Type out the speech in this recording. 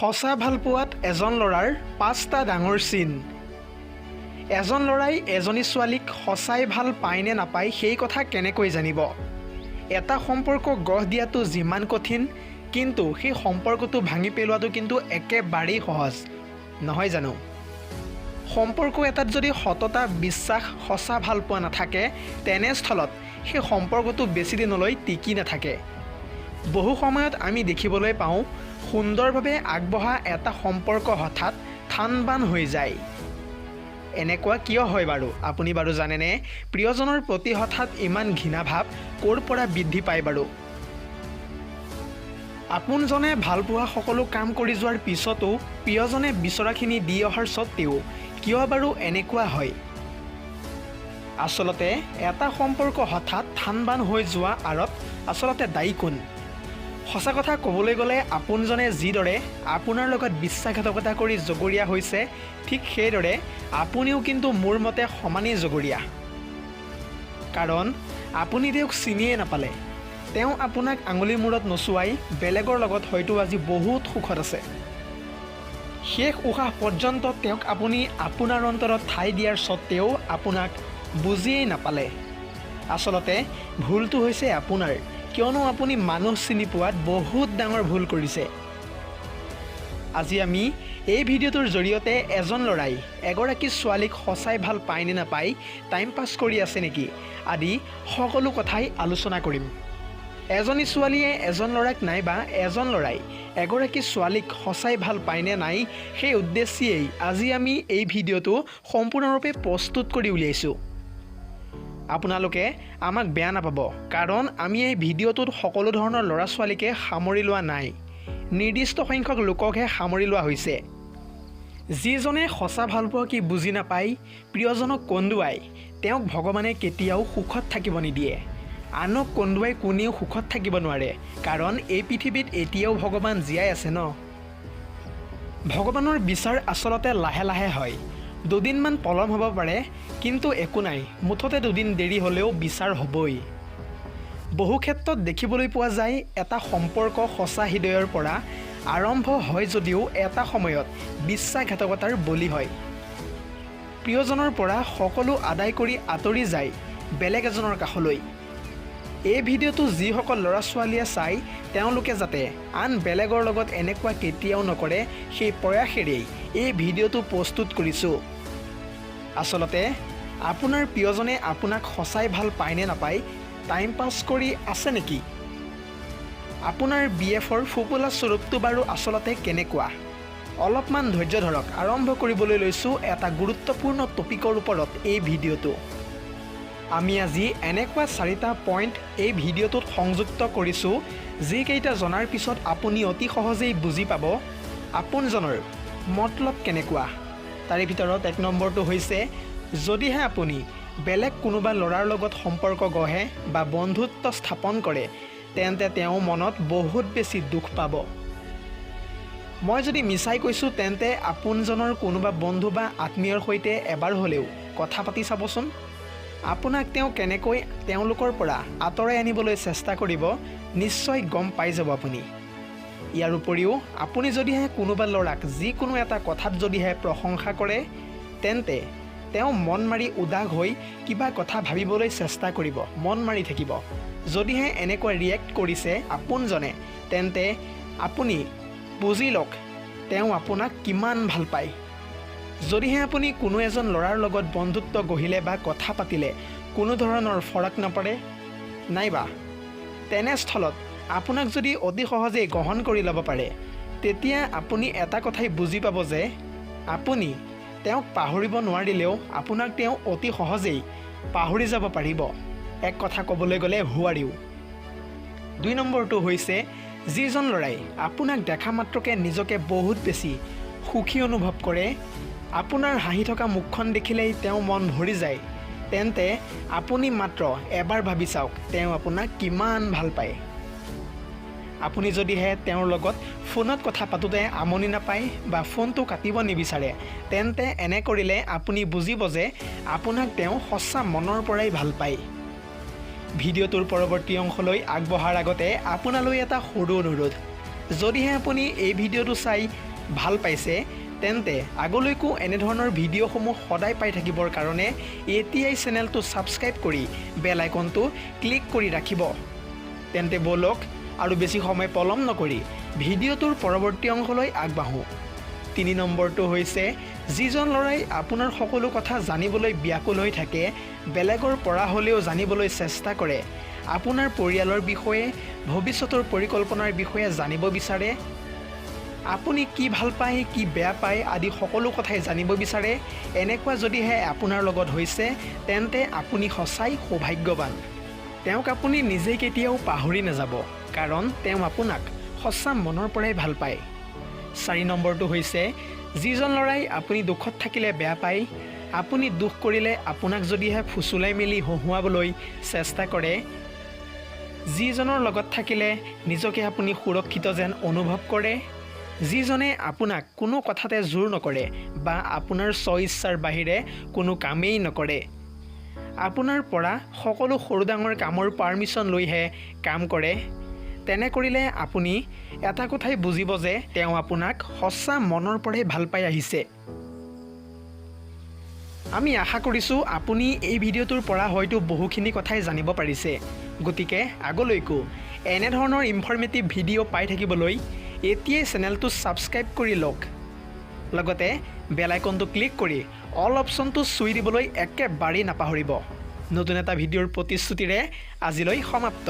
সঁচা ভাল পোৱাত এজন ল'ৰাৰ ৫টা ডাঙৰ চিন। এজন ল'ৰাই এজনী ছোৱালীক সঁচাই ভাল পায় নে নাপায় সেই কথা কেনেকৈ জানিব? এটা সম্পৰ্ক গঢ় দিয়াটো যিমান কঠিন, কিন্তু সেই সম্পৰ্কটো ভাঙি পেলোৱাটো কিন্তু একেবাৰেই সহজ নহয় জানো? সম্পৰ্ক এটাত যদি সততা, বিশ্বাস, সঁচা ভাল পোৱা নাথাকে, তেনেস্থলত সেই সম্পৰ্কটো বেছি দিনলৈ টিকি নাথাকে। বহু সময়ত আমি দেখিবলৈ পাওঁ, সুন্দৰভাৱে আগবঢ়া এটা সম্পৰ্ক হঠাৎ থান-বান হৈ যায়। এনেকুৱা কিয় হয় বাৰু? আপুনি বাৰু জানেনে? প্ৰিয়জনৰ প্ৰতি হঠাৎ ইমান ঘৃণা ভাৱ ক'ৰ পৰা বৃদ্ধি পায় বাৰু? আপোনজনে ভাল পোৱা সকলো কাম কৰি যোৱাৰ পিছতো প্ৰিয়জনে বিচৰাখিনি দি অহাৰ স্বত্তেও কিয় বাৰু এনেকুৱা হয়? আচলতে এটা সম্পৰ্ক হঠাৎ থান-বান হৈ যোৱা আঁৰত আচলতে দায়ী কোন? সঁচা কথা ক'বলৈ গ'লে আপোনজনে যিদৰে আপোনাৰ লগত বিশ্বাসঘাতকতা কৰি জগৰীয়া হৈছে, ঠিক সেইদৰে আপুনিও কিন্তু মোৰ মতে সমানেই জগৰীয়া। কাৰণ আপুনি তেওঁক চিনিয়ে নাপালে। তেওঁ আপোনাক আঙুলি মূৰত নচুৱাই বেলেগৰ লগত হয়তো আজি বহুত সুখত আছে। শেষ উশাহ পৰ্যন্ত তেওঁক আপুনি আপোনাৰ অন্তৰত ঠাই দিয়াৰ স্বত্তেও আপোনাক বুজিয়েই নাপালে। আচলতে ভুলটো হৈছে আপোনাৰ, কিয়নো আপুনি মানুহ চিনি পোৱাত বহুত ডাঙৰ ভুল কৰিছে। আজি আমি এই ভিডিঅ'টোৰ জৰিয়তে এজন ল'ৰাই এগৰাকী ছোৱালীক সঁচাই ভাল পায় নে নাপায়, টাইম পাছ কৰি আছে নেকি আদি সকলো কথাই আলোচনা কৰিম। এজনী ছোৱালীয়ে এজন ল'ৰাক নাইবা এজন ল'ৰাই এগৰাকী ছোৱালীক সঁচাই ভাল পায় নে নাই, সেই উদ্দেশ্যেই আজি আমি এই ভিডিঅ'টো সম্পূৰ্ণৰূপে প্ৰস্তুত কৰি উলিয়াইছোঁ। আপোনালোকে আমাক বেয়া নাপাব, কাৰণ আমি এই ভিডিঅ'টোত সকলো ধৰণৰ ল'ৰা ছোৱালীকে সামৰি লোৱা নাই, নিৰ্দিষ্ট সংখ্যক লোককহে সামৰি লোৱা হৈছে। যিজনে সঁচা ভাল পোৱা কি বুজি নাপায়, প্ৰিয়জনক কন্দুৱাই তেওঁক ভগৱানে কেতিয়াও সুখত থাকিব নিদিয়ে। আনক কন্দুৱাই কোনেও সুখত থাকিব নোৱাৰে, কাৰণ এই পৃথিৱীত এতিয়াও ভগৱান জীয়াই আছে ন। ভগৱানৰ বিচাৰ আচলতে লাহে লাহে হয়, দুদিনমান পলম হ'ব পাৰে, কিন্তু একো নাই, মুঠতে দুদিন দেৰি হ'লেও বিচাৰ হ'বই। বহু ক্ষেত্ৰত দেখিবলৈ পোৱা যায়, এটা সম্পৰ্ক সঁচা হৃদয়ৰ পৰা আৰম্ভ হয় যদিও এটা সময়ত বিশ্বাসঘাতকতাৰ বলি হয়। প্ৰিয়জনৰ পৰা সকলো আদায় কৰি আঁতৰি যায় বেলেগ এজনৰ কাষলৈ। এই ভিডিঅ'টো যিসকল ল'ৰা ছোৱালীয়ে চাই, তেওঁলোকে যাতে আন বেলেগৰ লগত এনেকুৱা কেতিয়াও নকৰে, সেই প্ৰয়াসেৰেই এই ভিডিঅ'টো প্ৰস্তুত কৰিছোঁ। আচলতে আপোনাৰ প্ৰিয়জনে আপোনাক সঁচাই ভাল পায় নে নাপায়, টাইম পাছ কৰি আছে নেকি? আপোনাৰ BF-ৰ ফোপোলা স্বৰূপটো বাৰু আচলতে কেনেকুৱা? অলপমান ধৈৰ্য ধৰক, আৰম্ভ কৰিবলৈ লৈছোঁ এটা গুৰুত্বপূৰ্ণ টপিকৰ ওপৰত এই ভিডিঅ'টো। আমি আজি এনেকুৱা 4টা পইণ্ট এই ভিডিঅ'টোত সংযুক্ত কৰিছোঁ, যিকেইটা জনাৰ পিছত আপুনি অতি সহজেই বুজি পাব আপোনজনৰ মতলব কেনেকুৱা। তাৰে ভিতৰত 1 নম্বৰটো হৈছে, যদিহে আপুনি বেলেগ কোনোবা ল'ৰাৰ লগত সম্পৰ্ক গঢ়ে বা বন্ধুত্ব স্থাপন কৰে, তেন্তে তেওঁ মনত বহুত বেছি দুখ পাব। মই যদি মিছাই কৈছোঁ, তেন্তে আপোনজনৰ কোনোবা বন্ধু বা আত্মীয়ৰ সৈতে এবাৰ হ'লেও কথা পাতি চাবচোন। আপোনাক তেওঁ কেনেকৈ তেওঁলোকৰ পৰা আঁতৰাই আনিবলৈ চেষ্টা কৰিব, নিশ্চয় গম পাই যাব আপুনি। ইয়াৰ উপৰিও আপুনি যদিহে কোনোবা ল'ৰাক যিকোনো এটা কথাত যদিহে প্ৰশংসা কৰে, তেন্তে তেওঁ মন মাৰি উদাস হৈ কিবা কথা ভাবিবলৈ চেষ্টা কৰিব, মন মাৰি থাকিব। যদিহে এনেকুৱা ৰিয়েক্ট কৰিছে আপোনজনে, তেন্তে আপুনি বুজি লওক তেওঁ আপোনাক কিমান ভাল পায়। যদিহে আপুনি কোনো এজন ল'ৰাৰ লগত বন্ধুত্ব গঢ়িলে বা কথা পাতিলে কোনো ধৰণৰ ফৰক নপৰে, নাইবা তেনেস্থলত আপোনাক যদি অতি সহজেই গ্ৰহণ কৰি ল'ব পাৰে, তেতিয়া আপুনি এটা কথাই বুজি পাব যে আপুনি তেওঁক পাহৰিব নোৱাৰিলেও আপোনাক তেওঁ অতি সহজেই পাহৰি যাব পাৰিব। এক কথা ক'বলৈ গ'লে হুৱাৰিও। 2 নম্বৰটো হৈছে, যিজন ল'ৰাই আপোনাক দেখা মাত্ৰকে নিজকে বহুত বেছি সুখী অনুভৱ কৰে, আপোনাৰ হাঁহি থকা মুখখন দেখিলেই তেওঁ মন ভৰি যায়, তেন্তে আপুনি মাত্ৰ এবাৰ ভাবি চাওক তেওঁ আপোনাক কিমান ভাল পায়। আপুনি যদিহে তেওঁৰ লগত ফোনত কথা পাতোঁতে আমনি নাপায় বা ফোনটো কাটিব নিবিচাৰে, তেন্তে এনে কৰিলে আপুনি বুজিব যে আপোনাক তেওঁ সঁচা মনৰ পৰাই ভাল পায়। ভিডিঅ'টোৰ পৰৱৰ্তী অংশলৈ আগবঢ়াৰ আগতে আপোনালৈ এটা সৰু অনুৰোধ, যদিহে আপুনি এই ভিডিঅ'টো চাই ভাল পাইছে তেন্তে আগলৈকো এনেধৰণৰ ভিডিঅ'সমূহ সদায় পাই থাকিবৰ কাৰণে এতিয়াই চেনেলটো ছাবস্ক্ৰাইব কৰি বেল আইকনটো ক্লিক কৰি ৰাখিব। তেন্তে বলক আৰু বেছি সময় পলম নকৰি ভিডিঅ'টোৰ পৰৱৰ্তী অংশলৈ আগবাঢ়োঁ। 3 নম্বৰটো হৈছে যিজন ল'ৰাই আপোনাৰ সকলো কথা জানিবলৈ ব্যাকুল হৈ থাকে, বেলেগৰ পৰা হ'লেও জানিবলৈ চেষ্টা কৰে, আপোনাৰ পৰিয়ালৰ বিষয়ে, ভৱিষ্যতৰ পৰিকল্পনাৰ বিষয়ে জানিব বিচাৰে, আপুনি কি ভাল পায়, কি বেয়া পায় আদি সকলো কথাই জানিব বিচাৰে, এনেকুৱা যদিহে আপোনাৰ লগত হৈছে তেন্তে আপুনি সঁচাই সৌভাগ্যৱান। তেওঁক আপুনি নিজেই কেতিয়াও পাহৰি নাযাব, কাৰণ তেওঁ আপোনাক সঁচা মনৰ পৰাই ভাল পায়। 4 নম্বৰটো হৈছে যিজন ল'ৰাই আপুনি দুখত থাকিলে বেয়া পায়, আপুনি দুখ কৰিলে আপোনাক যদিহে ফুচুলাই মেলি হহুৱাবলৈ চেষ্টা কৰে, যিজনৰ লগত থাকিলে নিজকে আপুনি সুৰক্ষিত যেন অনুভৱ কৰে, যিজনে আপোনাক কোনো কথাতে জোৰ নকৰে বা আপোনাৰ স্ব-ইচ্ছাৰ বাহিৰে কোনো কামেই নকৰে, আপোনাৰ পৰা সকলো সৰু ডাঙৰ কামৰ পাৰ্মিশ্যন লৈহে কাম কৰে, তেনে কৰিলে আপুনি এটা কথাই বুজিব যে তেওঁ আপোনাক সঁচা মনৰ পৰাই ভাল পাই আহিছে। আমি আশা কৰিছোঁ আপুনি এই ভিডিঅ'টোৰ পৰা হয়তো বহুখিনি কথাই জানিব পাৰিছে। গতিকে আগলৈকো এনেধৰণৰ ইনফৰ্মেটিভ ভিডিঅ' পাই থাকিবলৈ এতিয়াই চেনেলটো ছাবস্ক্ৰাইব কৰি লওক। লগতে বেল আইকনটো ক্লিক কৰি অল অপশ্যনটো চুই দিবলৈ একেবাৰেই নাপাহৰিব। নতুন এটা ভিডিঅ'ৰ প্ৰতিশ্ৰুতিৰে আজিলৈ সমাপ্ত।